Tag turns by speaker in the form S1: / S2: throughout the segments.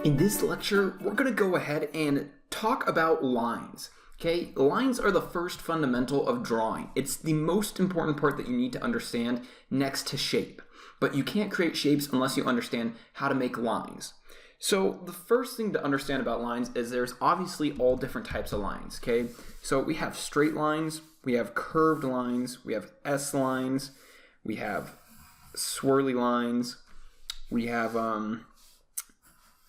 S1: In this lecture, we're going to go ahead and talk about lines. Okay, lines are the first fundamental of drawing. It's the most important part that you need to understand next to shape. But you can't create shapes unless you understand how to make lines. So the first thing to understand about lines is there's obviously all different types of lines, okay? So we have straight lines, we have curved lines, we have S lines, we have swirly lines, we have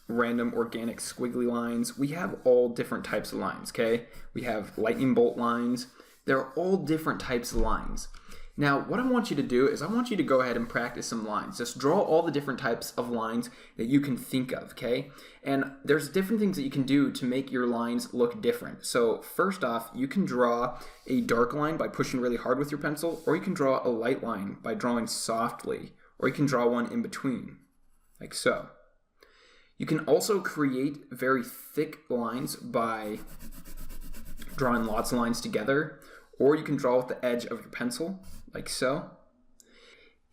S1: random organic squiggly lines. We have all different types of lines, okay? We have lightning bolt lines. They're all different types of lines. Now, what I want you to do is I want you to go ahead and practice some lines. Just draw all the different types of lines that you can think of, okay? And there's different things that you can do to make your lines look different. So first off, you can draw a dark line by pushing really hard with your pencil, or you can draw a light line by drawing softly, or you can draw one in between, like so. You can also create very thick lines by drawing lots of lines together, or you can draw with the edge of your pencil, like so.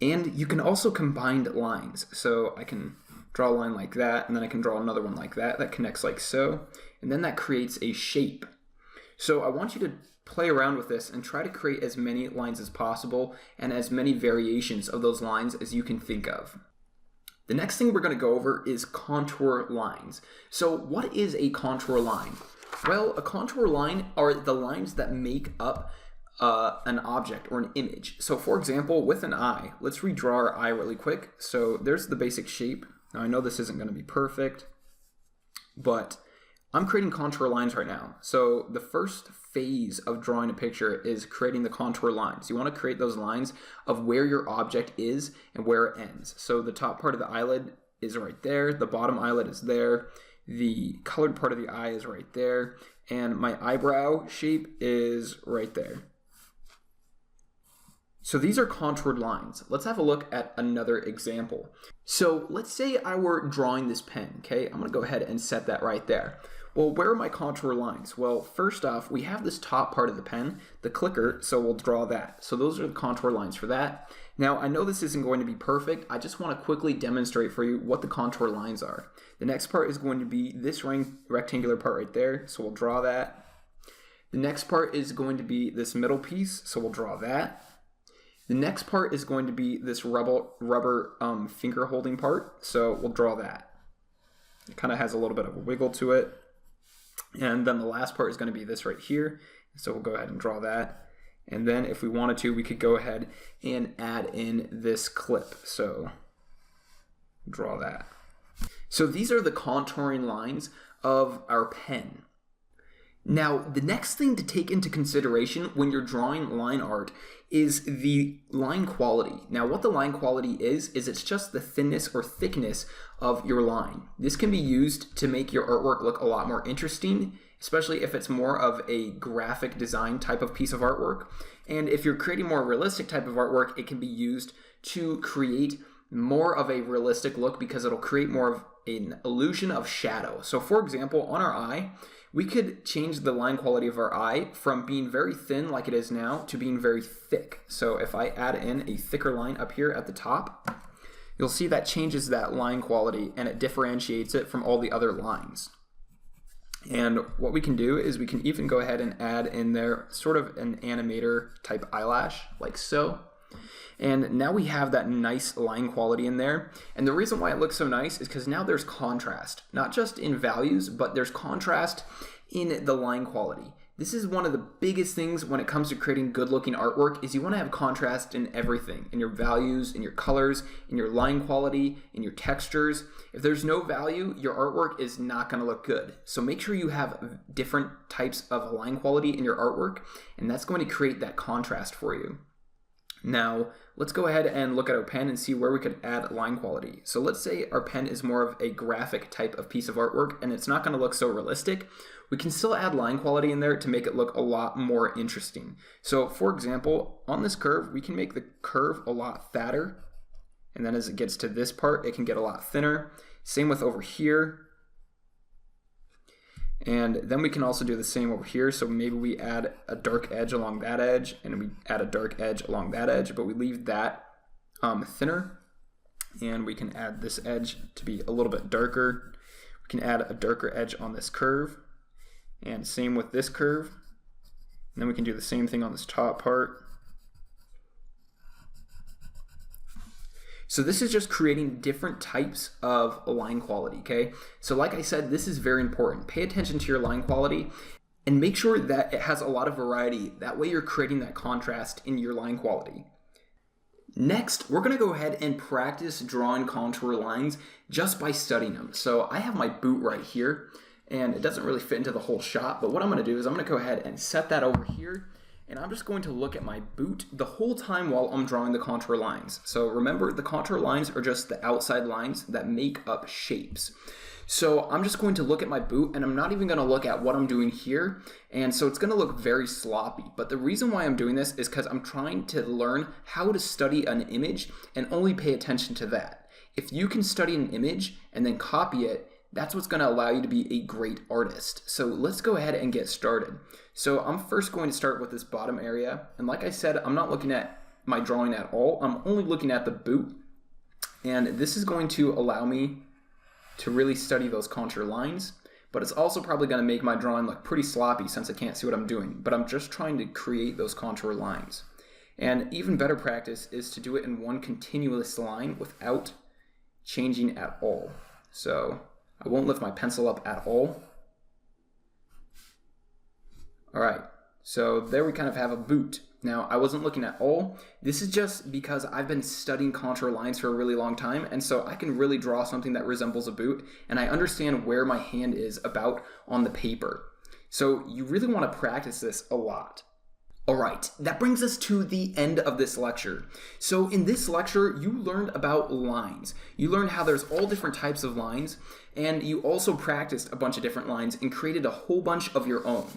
S1: And you can also combine lines. So I can draw a line like that, and then I can draw another one like that. That connects like so, and then that creates a shape. So I want you to play around with this and try to create as many lines as possible and as many variations of those lines as you can think of. The next thing we're going to go over is contour lines. So what is a contour line? Well, a contour line are the lines that make up an object or an image. So for example, with an eye, let's redraw our eye really quick. So there's the basic shape. Now I know this isn't going to be perfect, but I'm creating contour lines right now. So the first phase of drawing a picture is creating the contour lines. You want to create those lines of where your object is and where it ends. So the top part of the eyelid is right there, the bottom eyelid is there, the colored part of the eye is right there, and my eyebrow shape is right there. So these are contoured lines. Let's have a look at another example. So let's say I were drawing this pen, okay? I'm gonna go ahead and set that right there. Well, where are my contour lines? Well, first off, we have this top part of the pen, the clicker, so we'll draw that. So those are the contour lines for that. Now, I know this isn't going to be perfect. I just want to quickly demonstrate for you what the contour lines are. The next part is going to be this rectangular part right there, so we'll draw that. The next part is going to be this middle piece, so we'll draw that. The next part is going to be this rubber finger holding part, so we'll draw that. It kind of has a little bit of a wiggle to it. And then the last part is going to be this right here, so we'll go ahead and draw that. And then if we wanted to, we could go ahead and add in this clip, so draw that. So these are the contouring lines of our pen. Now, the next thing to take into consideration when you're drawing line art is the line quality. Now, what the line quality is it's just the thinness or thickness of your line. This can be used to make your artwork look a lot more interesting, especially if it's more of a graphic design type of piece of artwork. And if you're creating more realistic type of artwork, it can be used to create more of a realistic look because it'll create more of an illusion of shadow. So for example, on our eye, we could change the line quality of our eye from being very thin like it is now to being very thick. So if I add in a thicker line up here at the top, you'll see that changes that line quality and it differentiates it from all the other lines. And what we can do is we can even go ahead and add in there sort of an animator type eyelash like so. And now we have that nice line quality in there. And the reason why it looks so nice is because now there's contrast, not just in values, but there's contrast in the line quality. This is one of the biggest things when it comes to creating good looking artwork is you want to have contrast in everything, in your values, in your colors, in your line quality, in your textures. If there's no value, your artwork is not going to look good. So make sure you have different types of line quality in your artwork, and that's going to create that contrast for you. Now, let's go ahead and look at our pen and see where we could add line quality. So let's say our pen is more of a graphic type of piece of artwork and it's not going to look so realistic. We can still add line quality in there to make it look a lot more interesting. So for example, on this curve, we can make the curve a lot fatter. And then as it gets to this part, it can get a lot thinner. Same with over here. And then we can also do the same over here. So maybe we add a dark edge along that edge, and we add a dark edge along that edge, but we leave that thinner. And we can add this edge to be a little bit darker. We can add a darker edge on this curve, and same with this curve. And then we can do the same thing on this top part. So this is just creating different types of line quality, okay? So like I said, this is very important. Pay attention to your line quality and make sure that it has a lot of variety. That way you're creating that contrast in your line quality. Next, we're gonna go ahead and practice drawing contour lines just by studying them. So I have my boot right here, and it doesn't really fit into the whole shot, but what I'm gonna do is I'm gonna go ahead and set that over here, and I'm just going to look at my boot the whole time while I'm drawing the contour lines. So remember, the contour lines are just the outside lines that make up shapes. So I'm just going to look at my boot, and I'm not even going to look at what I'm doing here, and so it's going to look very sloppy. But the reason why I'm doing this is because I'm trying to learn how to study an image and only pay attention to that. If you can study an image and then copy it, that's what's going to allow you to be a great artist. So let's go ahead and get started. So I'm first going to start with this bottom area, and like I said, I'm not looking at my drawing at all. I'm only looking at the boot, and this is going to allow me to really study those contour lines, but it's also probably going to make my drawing look pretty sloppy since I can't see what I'm doing, but I'm just trying to create those contour lines. And even better practice is to do it in one continuous line without changing at all. So I won't lift my pencil up at all. All right, so there we kind of have a boot. Now, I wasn't looking at all. This is just because I've been studying contour lines for a really long time, and so I can really draw something that resembles a boot, and I understand where my hand is about on the paper. So you really want to practice this a lot. All right, that brings us to the end of this lecture. So in this lecture, you learned about lines. You learned how there's all different types of lines, and you also practiced a bunch of different lines and created a whole bunch of your own.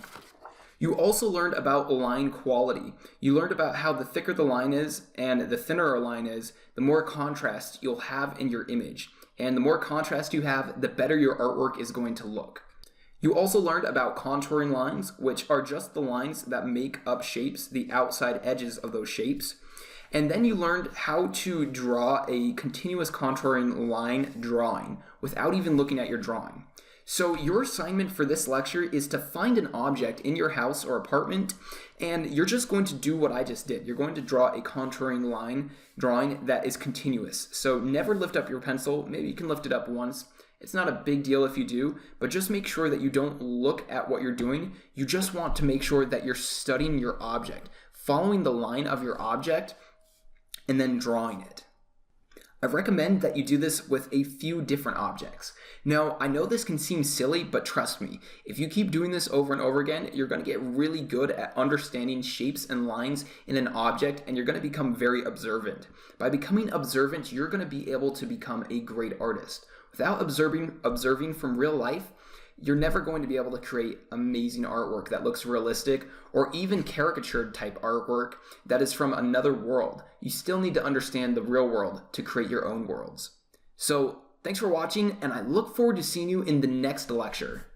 S1: You also learned about line quality. You learned about how the thicker the line is and the thinner a line is, the more contrast you'll have in your image. And the more contrast you have, the better your artwork is going to look. You also learned about contouring lines, which are just the lines that make up shapes, the outside edges of those shapes. And then you learned how to draw a continuous contouring line drawing without even looking at your drawing. So your assignment for this lecture is to find an object in your house or apartment, and you're just going to do what I just did. You're going to draw a contouring line drawing that is continuous. So never lift up your pencil. Maybe you can lift it up once. It's not a big deal if you do, but just make sure that you don't look at what you're doing. You just want to make sure that you're studying your object, following the line of your object, and then drawing it. I recommend that you do this with a few different objects. Now, I know this can seem silly, but trust me, if you keep doing this over and over again, you're going to get really good at understanding shapes and lines in an object, and you're going to become very observant. By becoming observant, you're going to be able to become a great artist. Without observing from real life, you're never going to be able to create amazing artwork that looks realistic or even caricatured type artwork that is from another world. You still need to understand the real world to create your own worlds. So thanks for watching, and I look forward to seeing you in the next lecture.